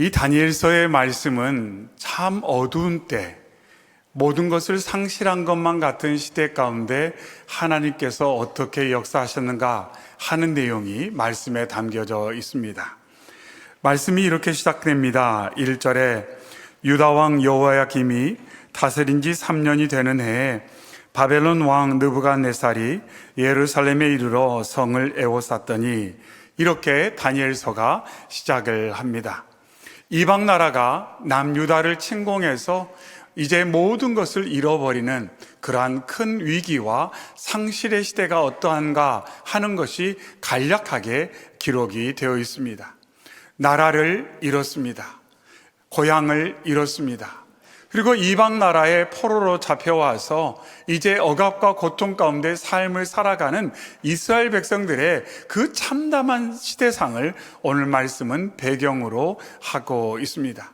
이 다니엘서의 말씀은 참 어두운 때, 모든 것을 상실한 것만 같은 시대 가운데 하나님께서 어떻게 역사하셨는가 하는 내용이 말씀에 담겨져 있습니다. 말씀이 이렇게 시작됩니다. 1절에 유다 왕 여호야김이 다스린 지 3년이 되는 해에 바벨론 왕 느부갓네살이 예루살렘에 이르러 성을 에워쌌더니, 이렇게 다니엘서가 시작을 합니다. 이방 나라가 남유다를 침공해서 이제 모든 것을 잃어버리는 그러한 큰 위기와 상실의 시대가 어떠한가 하는 것이 간략하게 기록이 되어 있습니다. 나라를 잃었습니다. 고향을 잃었습니다. 그리고 이방 나라의 포로로 잡혀와서 이제 억압과 고통 가운데 삶을 살아가는 이스라엘 백성들의 그 참담한 시대상을 오늘 말씀은 배경으로 하고 있습니다.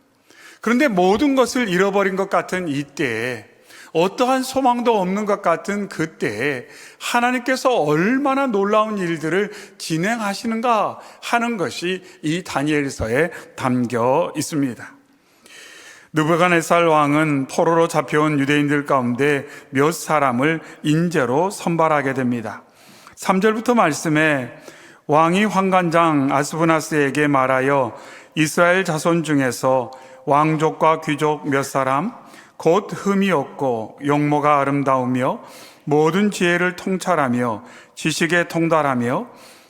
그런데 모든 것을 잃어버린 것 같은 이때에, 어떠한 소망도 없는 것 같은 그때에 하나님께서 얼마나 놀라운 일들을 진행하시는가 하는 것이 이 다니엘서에 담겨 있습니다. 느부갓네살 왕은 포로로 잡혀온 유대인들 가운데 몇 사람을 인재로 선발하게 됩니다. 3절부터 말씀에 왕이 환관장 아스브나스에게 말하여 이스라엘 자손 중에서 왕족과 귀족 몇 사람, 곧 흠이 없고 용모가 아름다우며 모든 지혜를 통찰하며 지식에 통달하며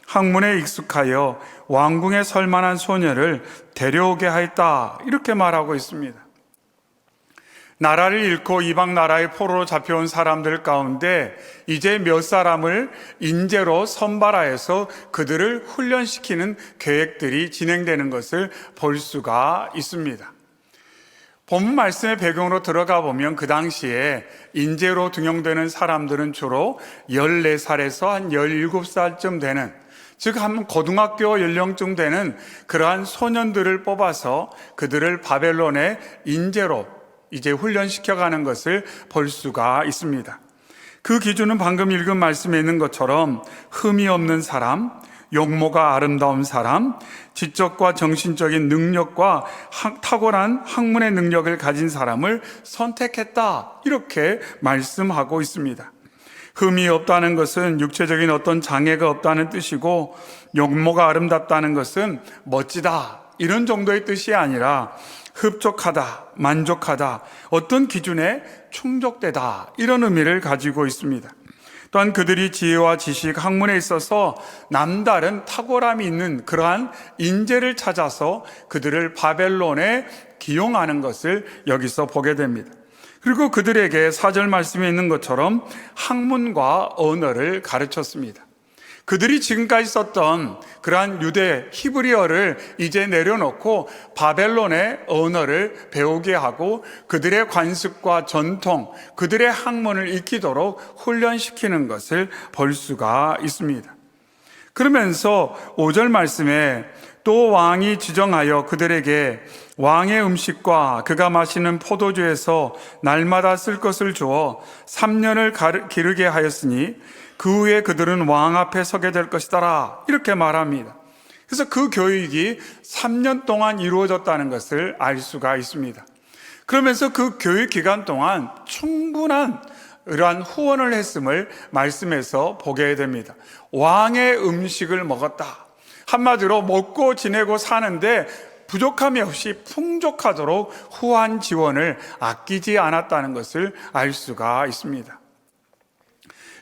학문에 익숙하여 왕궁에 설 만한 소녀를 데려오게 하였다, 이렇게 말하고 있습니다. 나라를 잃고 이방 나라의 포로로 잡혀온 사람들 가운데 이제 몇 사람을 인재로 선발하여서 그들을 훈련시키는 계획들이 진행되는 것을 볼 수가 있습니다. 본문 말씀의 배경으로 들어가 보면 그 당시에 인재로 등용되는 사람들은 주로 14살에서 한 17살쯤 되는, 즉 한 고등학교 연령쯤 되는 그러한 소년들을 뽑아서 그들을 바벨론의 인재로 이제 훈련시켜가는 것을 볼 수가 있습니다. 그 기준은 방금 읽은 말씀에 있는 것처럼 흠이 없는 사람, 용모가 아름다운 사람, 지적과 정신적인 능력과 탁월한 학문의 능력을 가진 사람을 선택했다, 이렇게 말씀하고 있습니다. 흠이 없다는 것은 육체적인 어떤 장애가 없다는 뜻이고, 용모가 아름답다는 것은 멋지다, 이런 정도의 뜻이 아니라 흡족하다, 만족하다, 어떤 기준에 충족되다, 이런 의미를 가지고 있습니다. 또한 그들이 지혜와 지식, 학문에 있어서 남다른 탁월함이 있는 그러한 인재를 찾아서 그들을 바벨론에 기용하는 것을 여기서 보게 됩니다. 그리고 그들에게 4절 말씀에 있는 것처럼 학문과 언어를 가르쳤습니다. 그들이 지금까지 썼던 그러한 유대 히브리어를 이제 내려놓고 바벨론의 언어를 배우게 하고 그들의 관습과 전통, 그들의 학문을 익히도록 훈련시키는 것을 볼 수가 있습니다. 그러면서 5절 말씀에 또 왕이 지정하여 그들에게 왕의 음식과 그가 마시는 포도주에서 날마다 쓸 것을 주어 3년을 기르게 하였으니 그 후에 그들은 왕 앞에 서게 될 것이다, 이렇게 말합니다. 그래서 그 교육이 3년 동안 이루어졌다는 것을 알 수가 있습니다. 그러면서 그 교육 기간 동안 충분한 이러한 후원을 했음을 말씀에서 보게 됩니다. 왕의 음식을 먹었다. 한마디로 먹고 지내고 사는데 부족함이 없이 풍족하도록 후한 지원을 아끼지 않았다는 것을 알 수가 있습니다.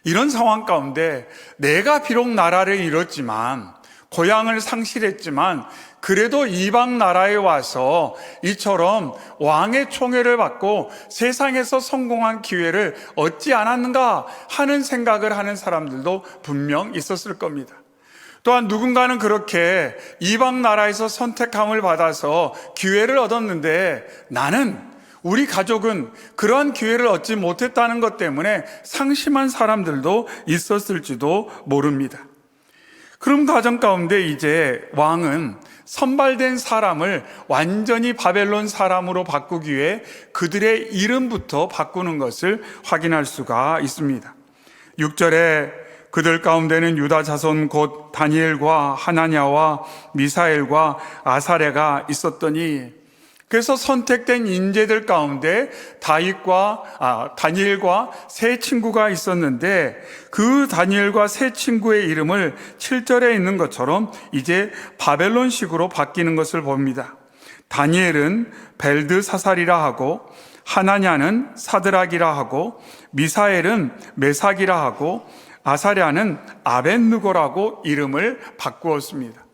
이런 상황 가운데 내가 비록 나라를 잃었지만, 고향을 상실했지만, 그래도 이방 나라에 와서 이처럼 왕의 총애를 받고 세상에서 성공한 기회를 얻지 않았는가 하는 생각을 하는 사람들도 분명 있었을 겁니다. 또한 누군가는 그렇게 이방 나라에서 선택함을 받아서 기회를 얻었는데, 나는, 우리 가족은 그러한 기회를 얻지 못했다는 것 때문에 상심한 사람들도 있었을지도 모릅니다. 그런 가정 가운데 이제 왕은 선발된 사람을 완전히 바벨론 사람으로 바꾸기 위해 그들의 이름부터 바꾸는 것을 확인할 수가 있습니다. 6절에 그들 가운데는 유다 자손 곧 다니엘과 하나냐와 미사엘과 아사랴가 있었더니, 그래서 선택된 인재들 가운데 다니엘과 세 친구가 있었는데, 그 다니엘과 세 친구의 이름을 7절에 있는 것처럼 이제 바벨론식으로 바뀌는 것을 봅니다. 다니엘은 벨드사살이라 하고, 하나냐는 사드락이라 하고, 미사엘은 메삭이라 하고, 아사랴는 아벳느고라고 이름을 바꾸었습니다.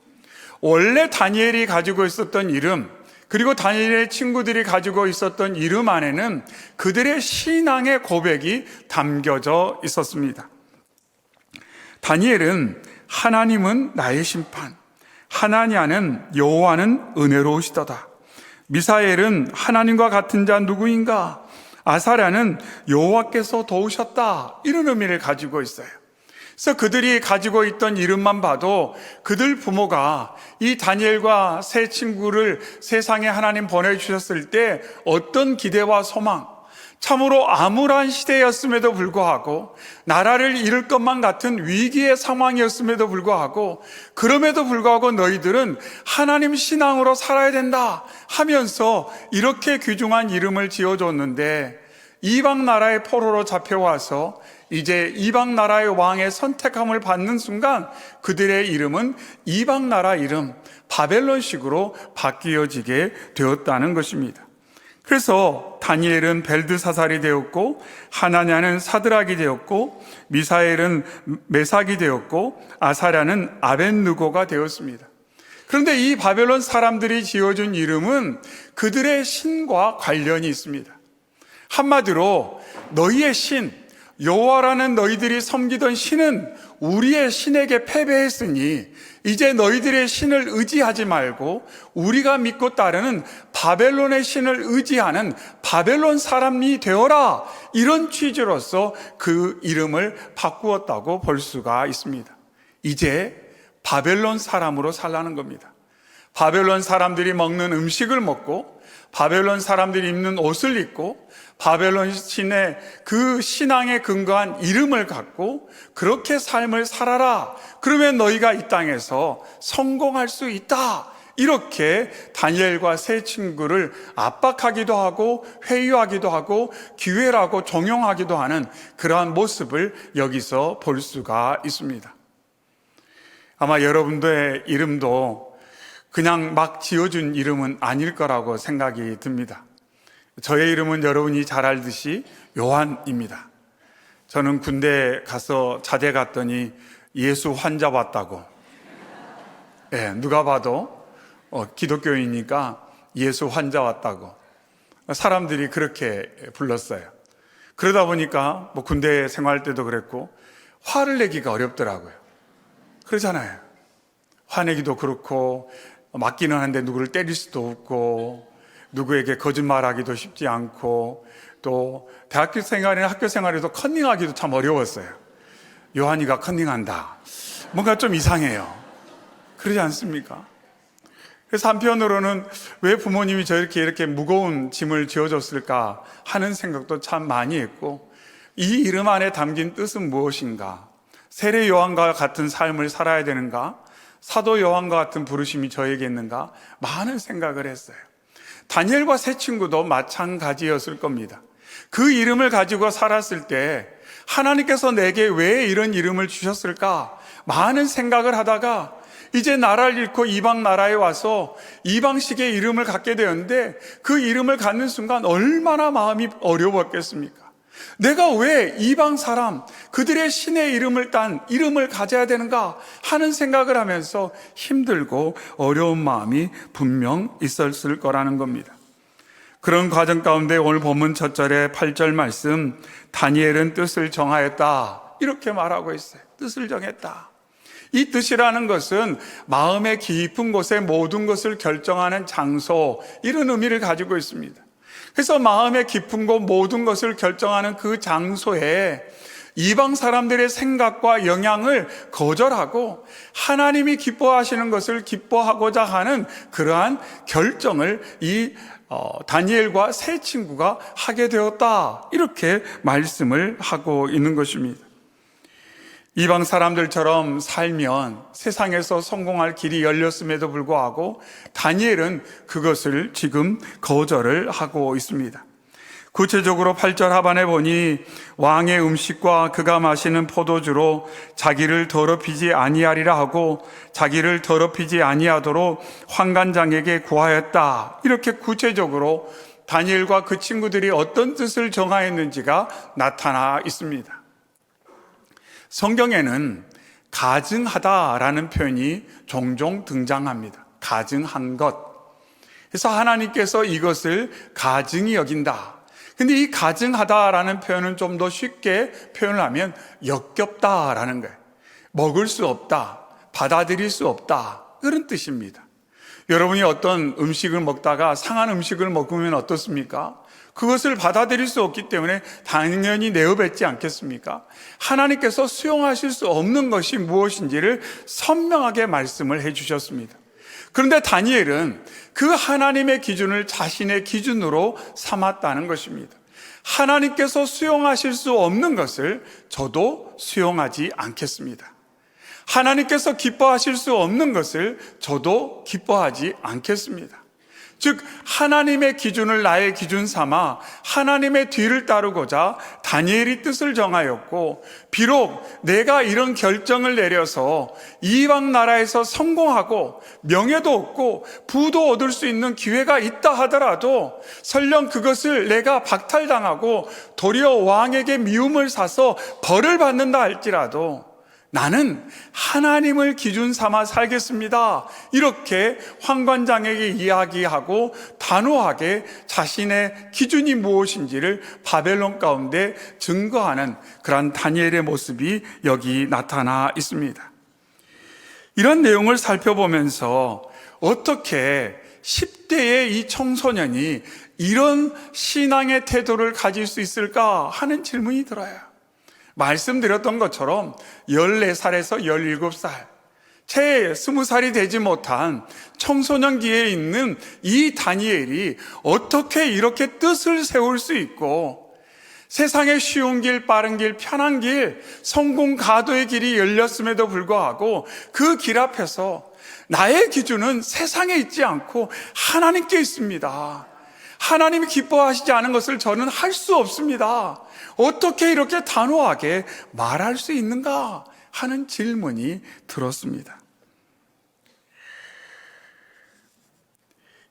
원래 다니엘이 가지고 있었던 이름, 그리고 다니엘의 친구들이 가지고 있었던 이름 안에는 그들의 신앙의 고백이 담겨져 있었습니다. 다니엘은 하나님은 나의 심판, 하나냐는 여호와는 은혜로우시도다, 미사엘은 하나님과 같은 자 누구인가, 아사랴는 여호와께서 도우셨다, 이런 의미를 가지고 있어요. 그래서 그들이 가지고 있던 이름만 봐도 그들 부모가 이 다니엘과 세 친구를 세상에 하나님 보내주셨을 때 어떤 기대와 소망, 참으로 암울한 시대였음에도 불구하고, 나라를 잃을 것만 같은 위기의 상황이었음에도 불구하고, 그럼에도 불구하고 너희들은 하나님 신앙으로 살아야 된다 하면서 이렇게 귀중한 이름을 지어줬는데, 이방 나라의 포로로 잡혀와서 이제 이방 나라의 왕의 선택함을 받는 순간 그들의 이름은 이방 나라 이름 바벨론식으로 바뀌어지게 되었다는 것입니다. 그래서 다니엘은 벨드사살이 되었고, 하나냐는 사드락이 되었고, 미사엘은 메삭이 되었고, 아사랴는 아벳느고가 되었습니다. 그런데 이 바벨론 사람들이 지어준 이름은 그들의 신과 관련이 있습니다. 한마디로 너희의 신, 여호와라는 너희들이 섬기던 신은 우리의 신에게 패배했으니 이제 너희들의 신을 의지하지 말고 우리가 믿고 따르는 바벨론의 신을 의지하는 바벨론 사람이 되어라, 이런 취지로서 그 이름을 바꾸었다고 볼 수가 있습니다. 이제 바벨론 사람으로 살라는 겁니다. 바벨론 사람들이 먹는 음식을 먹고, 바벨론 사람들이 입는 옷을 입고, 바벨론 신의 그 신앙에 근거한 이름을 갖고 그렇게 삶을 살아라, 그러면 너희가 이 땅에서 성공할 수 있다, 이렇게 다니엘과 세 친구를 압박하기도 하고 회유하기도 하고 기회라고 종용하기도 하는 그러한 모습을 여기서 볼 수가 있습니다. 아마 여러분들의 이름도 그냥 막 지어준 이름은 아닐 거라고 생각이 듭니다. 저의 이름은 여러분이 잘 알듯이 요한입니다. 저는 군대 가서 자대 갔더니 예수 환자 왔다고, 누가 봐도 기독교이니까 예수 환자 왔다고 사람들이 그렇게 불렀어요. 그러다 보니까 군대 생활 때도 그랬고 화를 내기가 어렵더라고요. 그러잖아요. 화내기도 그렇고, 맞기는 하는데 누구를 때릴 수도 없고, 누구에게 거짓말하기도 쉽지 않고, 또 대학교 생활이나 학교 생활에도 컨닝하기도 참 어려웠어요. 요한이가 컨닝한다, 뭔가 좀 이상해요. 그러지 않습니까? 그래서 한편으로는 왜 부모님이 이렇게 무거운 짐을 지어줬을까 하는 생각도 참 많이 했고, 이 이름 안에 담긴 뜻은 무엇인가? 세례 요한과 같은 삶을 살아야 되는가? 사도 요한과 같은 부르심이 저에게 있는가? 많은 생각을 했어요. 다니엘과 세 친구도 마찬가지였을 겁니다. 그 이름을 가지고 살았을 때 하나님께서 내게 왜 이런 이름을 주셨을까? 많은 생각을 하다가 이제 나라를 잃고 이방 나라에 와서 이방식의 이름을 갖게 되었는데, 그 이름을 갖는 순간 얼마나 마음이 어려웠겠습니까? 내가 왜 이방 사람, 그들의 신의 이름을 딴 이름을 가져야 되는가 하는 생각을 하면서 힘들고 어려운 마음이 분명 있었을 거라는 겁니다. 그런 과정 가운데 오늘 본문 첫 절에 8절 말씀, 다니엘은 뜻을 정하였다, 이렇게 말하고 있어요. 뜻을 정했다. 이 뜻이라는 것은 마음의 깊은 곳에 모든 것을 결정하는 장소, 이런 의미를 가지고 있습니다. 그래서 마음의 깊은 곳, 모든 것을 결정하는 그 장소에 이방 사람들의 생각과 영향을 거절하고 하나님이 기뻐하시는 것을 기뻐하고자 하는 그러한 결정을 이 다니엘과 세 친구가 하게 되었다, 이렇게 말씀을 하고 있는 것입니다. 이방 사람들처럼 살면 세상에서 성공할 길이 열렸음에도 불구하고 다니엘은 그것을 지금 거절을 하고 있습니다. 구체적으로 8절 하반에 보니 왕의 음식과 그가 마시는 포도주로 자기를 더럽히지 아니하리라 하고 자기를 더럽히지 아니하도록 환관장에게 구하였다. 이렇게 구체적으로 다니엘과 그 친구들이 어떤 뜻을 정하였는지가 나타나 있습니다. 성경에는 가증하다라는 표현이 종종 등장합니다. 가증한 것. 그래서 하나님께서 이것을 가증히 여긴다. 근데 이 가증하다라는 표현은 좀 더 쉽게 표현을 하면 역겹다라는 거예요. 먹을 수 없다, 받아들일 수 없다, 그런 뜻입니다. 여러분이 어떤 음식을 먹다가 상한 음식을 먹으면 어떻습니까? 그것을 받아들일 수 없기 때문에 당연히 내어뱉지 않겠습니까? 하나님께서 수용하실 수 없는 것이 무엇인지를 선명하게 말씀을 해주셨습니다. 그런데 다니엘은 그 하나님의 기준을 자신의 기준으로 삼았다는 것입니다. 하나님께서 수용하실 수 없는 것을 저도 수용하지 않겠습니다. 하나님께서 기뻐하실 수 없는 것을 저도 기뻐하지 않겠습니다. 즉 하나님의 기준을 나의 기준 삼아 하나님의 뒤를 따르고자 다니엘이 뜻을 정하였고, 비록 내가 이런 결정을 내려서 이방 나라에서 성공하고 명예도 얻고 부도 얻을 수 있는 기회가 있다 하더라도 설령 그것을 내가 박탈당하고 도리어 왕에게 미움을 사서 벌을 받는다 할지라도 나는 하나님을 기준 삼아 살겠습니다. 이렇게 환관장에게 이야기하고 단호하게 자신의 기준이 무엇인지를 바벨론 가운데 증거하는 그러한 다니엘의 모습이 여기 나타나 있습니다. 이런 내용을 살펴보면서 어떻게 10대의 이 청소년이 이런 신앙의 태도를 가질 수 있을까 하는 질문이 들어요. 말씀드렸던 것처럼 14살에서 17살, 채 20살이 되지 못한 청소년기에 있는 이 다니엘이 어떻게 이렇게 뜻을 세울 수 있고 세상의 쉬운 길, 빠른 길, 편한 길, 성공 가도의 길이 열렸음에도 불구하고 그 길 앞에서 나의 기준은 세상에 있지 않고 하나님께 있습니다. 하나님이 기뻐하시지 않은 것을 저는 할 수 없습니다. 어떻게 이렇게 단호하게 말할 수 있는가 하는 질문이 들었습니다.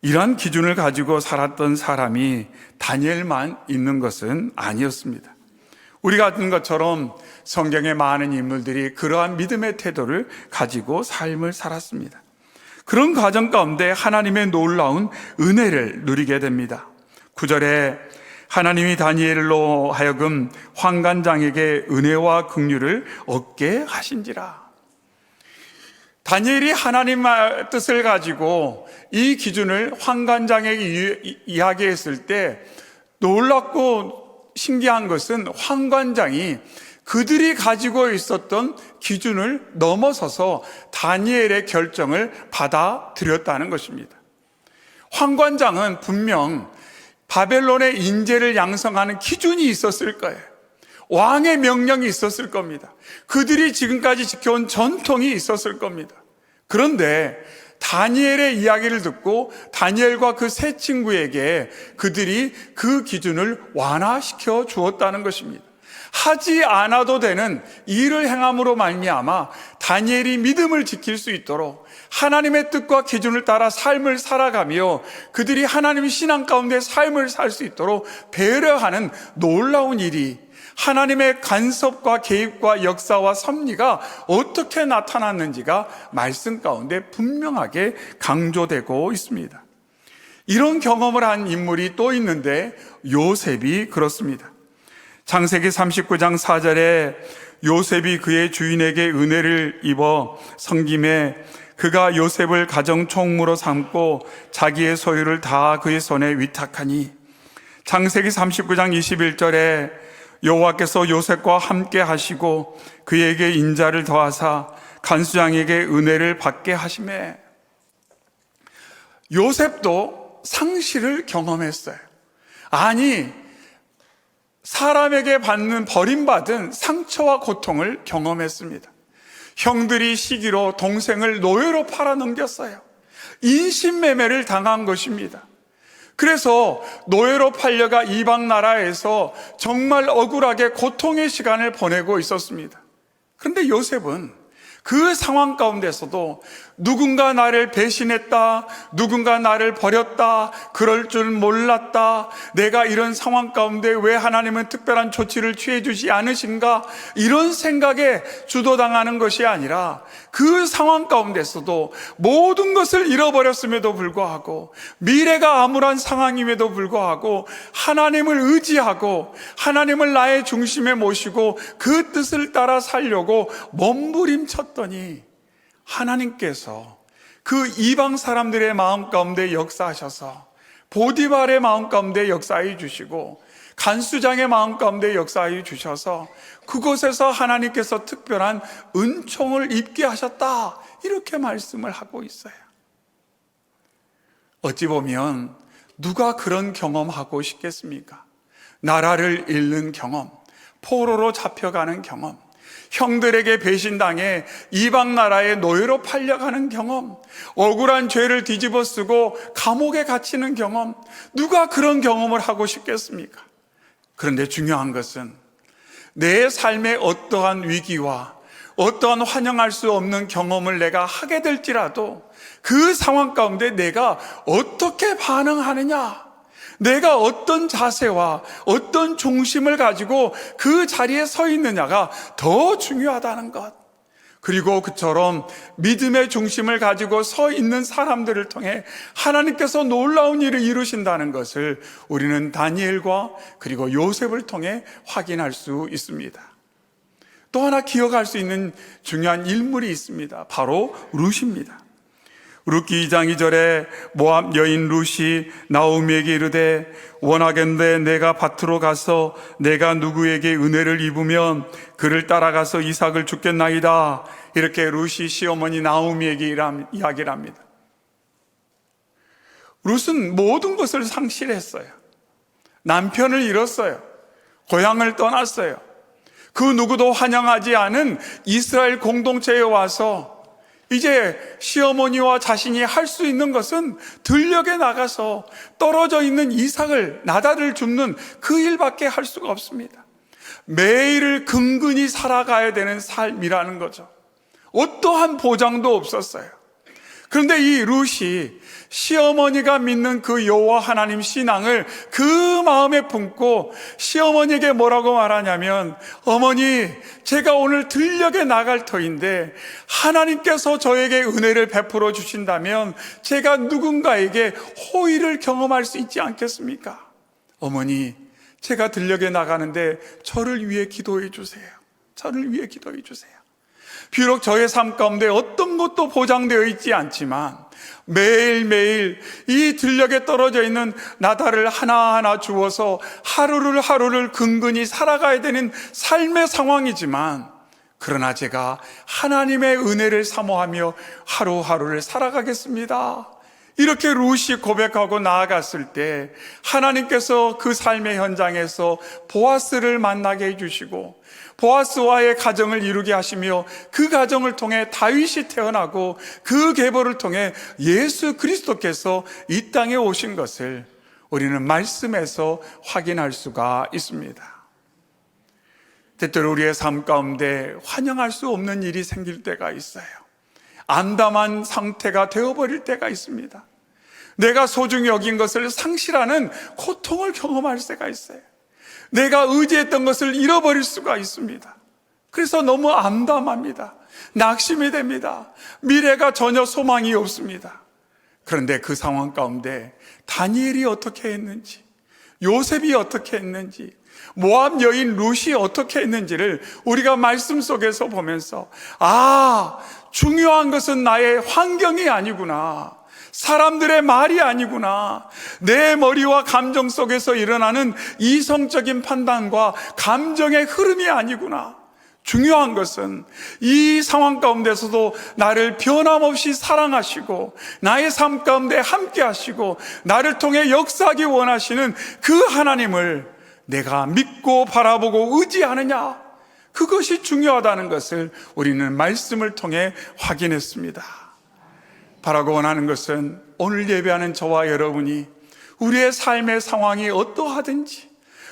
이러한 기준을 가지고 살았던 사람이 다니엘만 있는 것은 아니었습니다. 우리가 아는 것처럼 성경의 많은 인물들이 그러한 믿음의 태도를 가지고 삶을 살았습니다. 그런 과정 가운데 하나님의 놀라운 은혜를 누리게 됩니다. 9절에 하나님이 다니엘로 하여금 환관장에게 은혜와 긍휼을 얻게 하신지라. 다니엘이 하나님의 뜻을 가지고 이 기준을 환관장에게 이야기했을 때 놀랍고 신기한 것은 환관장이 그들이 가지고 있었던 기준을 넘어서서 다니엘의 결정을 받아들였다는 것입니다. 환관장은 분명 바벨론의 인재를 양성하는 기준이 있었을 거예요. 왕의 명령이 있었을 겁니다. 그들이 지금까지 지켜온 전통이 있었을 겁니다. 그런데 다니엘의 이야기를 듣고 다니엘과 그 세 친구에게 그들이 그 기준을 완화시켜 주었다는 것입니다. 하지 않아도 되는 일을 행함으로 말미암아 다니엘이 믿음을 지킬 수 있도록 하나님의 뜻과 기준을 따라 삶을 살아가며 그들이 하나님의 신앙 가운데 삶을 살 수 있도록 배려하는 놀라운 일이, 하나님의 간섭과 개입과 역사와 섭리가 어떻게 나타났는지가 말씀 가운데 분명하게 강조되고 있습니다. 이런 경험을 한 인물이 또 있는데 요셉이 그렇습니다. 창세기 39장 4절에 요셉이 그의 주인에게 은혜를 입어 섬김에 그가 요셉을 가정 총무로 삼고 자기의 소유를 다 그의 손에 위탁하니, 창세기 39장 21절에 여호와께서 요셉과 함께 하시고 그에게 인자를 더하사 간수장에게 은혜를 받게 하시매. 요셉도 상실을 경험했어요. 아니, 사람에게 받는 버림받은 상처와 고통을 경험했습니다. 형들이 시기로 동생을 노예로 팔아넘겼어요. 인신매매를 당한 것입니다. 그래서 노예로 팔려가 이방 나라에서 정말 억울하게 고통의 시간을 보내고 있었습니다. 그런데 요셉은 그 상황 가운데서도 누군가 나를 배신했다, 누군가 나를 버렸다, 그럴 줄 몰랐다, 내가 이런 상황 가운데 왜 하나님은 특별한 조치를 취해 주지 않으신가, 이런 생각에 주도당하는 것이 아니라 그 상황 가운데서도 모든 것을 잃어버렸음에도 불구하고, 미래가 암울한 상황임에도 불구하고 하나님을 의지하고 하나님을 나의 중심에 모시고 그 뜻을 따라 살려고 몸부림쳤더니 하나님께서 그 이방 사람들의 마음 가운데 역사하셔서 보디발의 마음 가운데 역사해 주시고 간수장의 마음 가운데 역사해 주셔서 그곳에서 하나님께서 특별한 은총을 입게 하셨다, 이렇게 말씀을 하고 있어요. 어찌 보면 누가 그런 경험하고 싶겠습니까? 나라를 잃는 경험, 포로로 잡혀가는 경험, 형들에게 배신당해 이방 나라의 노예로 팔려가는 경험, 억울한 죄를 뒤집어 쓰고 감옥에 갇히는 경험, 누가 그런 경험을 하고 싶겠습니까? 그런데 중요한 것은 내 삶의 어떠한 위기와 어떠한 환영할 수 없는 경험을 내가 하게 될지라도 그 상황 가운데 내가 어떻게 반응하느냐, 내가 어떤 자세와 어떤 중심을 가지고 그 자리에 서 있느냐가 더 중요하다는 것. 그리고 그처럼 믿음의 중심을 가지고 서 있는 사람들을 통해 하나님께서 놀라운 일을 이루신다는 것을 우리는 다니엘과 그리고 요셉을 통해 확인할 수 있습니다. 또 하나 기억할 수 있는 중요한 인물이 있습니다. 바로 룻입니다. 룻기 2장 2절에 모압 여인 룻이 나오미에게 이르되 원하건대 내가 밭으로 가서 내가 누구에게 은혜를 입으면 그를 따라가서 이삭을 죽겠나이다, 이렇게 룻이 시어머니 나오미에게 이야기를 합니다. 룻은 모든 것을 상실했어요. 남편을 잃었어요. 고향을 떠났어요. 그 누구도 환영하지 않은 이스라엘 공동체에 와서 이제 시어머니와 자신이 할 수 있는 것은 들녘에 나가서 떨어져 있는 이삭을, 나달을 줍는 그 일밖에 할 수가 없습니다. 매일을 근근히 살아가야 되는 삶이라는 거죠. 어떠한 보장도 없었어요. 그런데 이 룻이 시어머니가 믿는 그 여호와 하나님 신앙을 그 마음에 품고 시어머니에게 뭐라고 말하냐면, 어머니, 제가 오늘 들녘에 나갈 터인데 하나님께서 저에게 은혜를 베풀어 주신다면 제가 누군가에게 호의를 경험할 수 있지 않겠습니까? 어머니, 제가 들녘에 나가는데 저를 위해 기도해 주세요. 저를 위해 기도해 주세요. 비록 저의 삶 가운데 어떤 것도 보장되어 있지 않지만 매일매일 이 들녘에 떨어져 있는 나달을 하나하나 주어서 하루를 근근히 살아가야 되는 삶의 상황이지만, 그러나 제가 하나님의 은혜를 사모하며 하루하루를 살아가겠습니다, 이렇게 룻이 고백하고 나아갔을 때 하나님께서 그 삶의 현장에서 보아스를 만나게 해주시고 보아스와의 가정을 이루게 하시며 그 가정을 통해 다윗이 태어나고 그 계보를 통해 예수 그리스도께서 이 땅에 오신 것을 우리는 말씀에서 확인할 수가 있습니다. 때때로 우리의 삶 가운데 환영할 수 없는 일이 생길 때가 있어요. 암담한 상태가 되어버릴 때가 있습니다. 내가 소중히 여긴 것을 상실하는 고통을 경험할 때가 있어요. 내가 의지했던 것을 잃어버릴 수가 있습니다. 그래서 너무 암담합니다. 낙심이 됩니다. 미래가 전혀 소망이 없습니다. 그런데 그 상황 가운데 다니엘이 어떻게 했는지, 요셉이 어떻게 했는지, 모압 여인 룻이 어떻게 했는지를 우리가 말씀 속에서 보면서, 중요한 것은 나의 환경이 아니구나, 사람들의 말이 아니구나, 내 머리와 감정 속에서 일어나는 이성적인 판단과 감정의 흐름이 아니구나. 중요한 것은 이 상황 가운데서도 나를 변함없이 사랑하시고 나의 삶 가운데 함께 하시고 나를 통해 역사하기 원하시는 그 하나님을 내가 믿고 바라보고 의지하느냐, 그것이 중요하다는 것을 우리는 말씀을 통해 확인했습니다. 바라고 원하는 것은 오늘 예배하는 저와 여러분이 우리의 삶의 상황이 어떠하든지,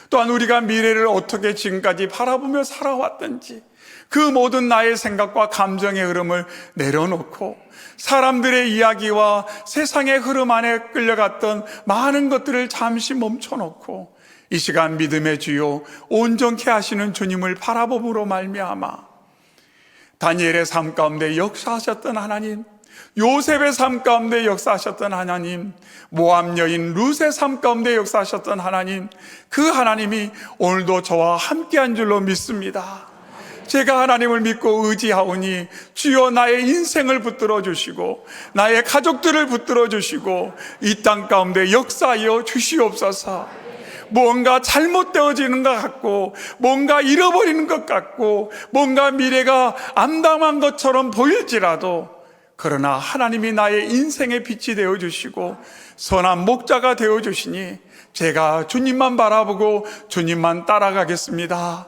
또한 우리가 미래를 어떻게 지금까지 바라보며 살아왔든지, 그 모든 나의 생각과 감정의 흐름을 내려놓고 사람들의 이야기와 세상의 흐름 안에 끌려갔던 많은 것들을 잠시 멈춰놓고 이 시간 믿음의 주요 온전케 하시는 주님을 바라봄으로 말미암아 다니엘의 삶 가운데 역사하셨던 하나님, 요셉의 삶 가운데 역사하셨던 하나님, 모압 여인 룻의 삶 가운데 역사하셨던 하나님, 그 하나님이 오늘도 저와 함께한 줄로 믿습니다. 제가 하나님을 믿고 의지하오니 주여 나의 인생을 붙들어 주시고 나의 가족들을 붙들어 주시고 이 땅 가운데 역사하여 주시옵소서. 뭔가 잘못되어지는 것 같고, 뭔가 잃어버리는 것 같고, 뭔가 미래가 암담한 것처럼 보일지라도, 그러나 하나님이 나의 인생의 빛이 되어주시고 선한 목자가 되어주시니 제가 주님만 바라보고 주님만 따라가겠습니다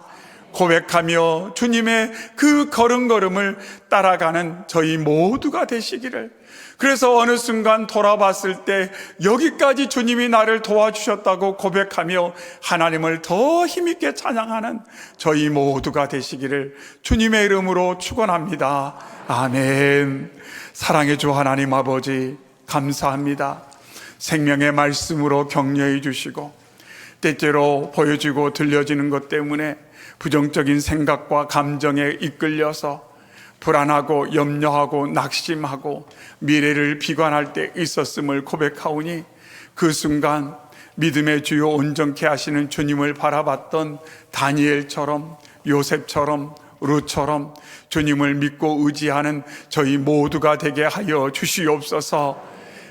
고백하며 주님의 그 걸음걸음을 따라가는 저희 모두가 되시기를, 그래서 어느 순간 돌아봤을 때 여기까지 주님이 나를 도와주셨다고 고백하며 하나님을 더 힘있게 찬양하는 저희 모두가 되시기를 주님의 이름으로 축원합니다. 아멘. 사랑의 주 하나님 아버지, 감사합니다. 생명의 말씀으로 격려해 주시고 때때로 보여지고 들려지는 것 때문에 부정적인 생각과 감정에 이끌려서 불안하고 염려하고 낙심하고 미래를 비관할 때 있었음을 고백하오니, 그 순간 믿음의 주요 온전케 하시는 주님을 바라봤던 다니엘처럼, 요셉처럼, 룻처럼 주님을 믿고 의지하는 저희 모두가 되게 하여 주시옵소서.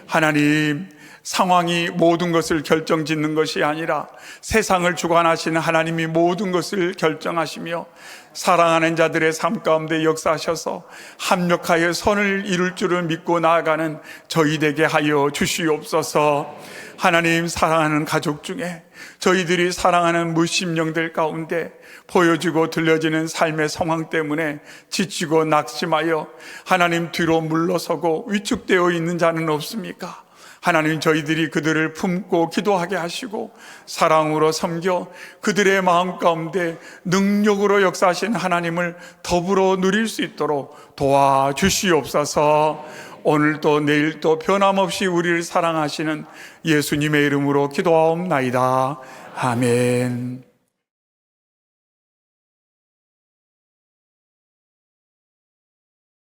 하나님, 상황이 모든 것을 결정짓는 것이 아니라 세상을 주관하시는 하나님이 모든 것을 결정하시며 사랑하는 자들의 삶 가운데 역사하셔서 합력하여 선을 이룰 줄을 믿고 나아가는 저희 되게 하여 주시옵소서. 하나님, 사랑하는 가족 중에 저희들이 사랑하는 무심령들 가운데 보여지고 들려지는 삶의 상황 때문에 지치고 낙심하여 하나님 뒤로 물러서고 위축되어 있는 자는 없습니까? 하나님, 저희들이 그들을 품고 기도하게 하시고 사랑으로 섬겨 그들의 마음 가운데 능력으로 역사하신 하나님을 더불어 누릴 수 있도록 도와주시옵소서. 오늘도 내일도 변함없이 우리를 사랑하시는 예수님의 이름으로 기도하옵나이다. 아멘.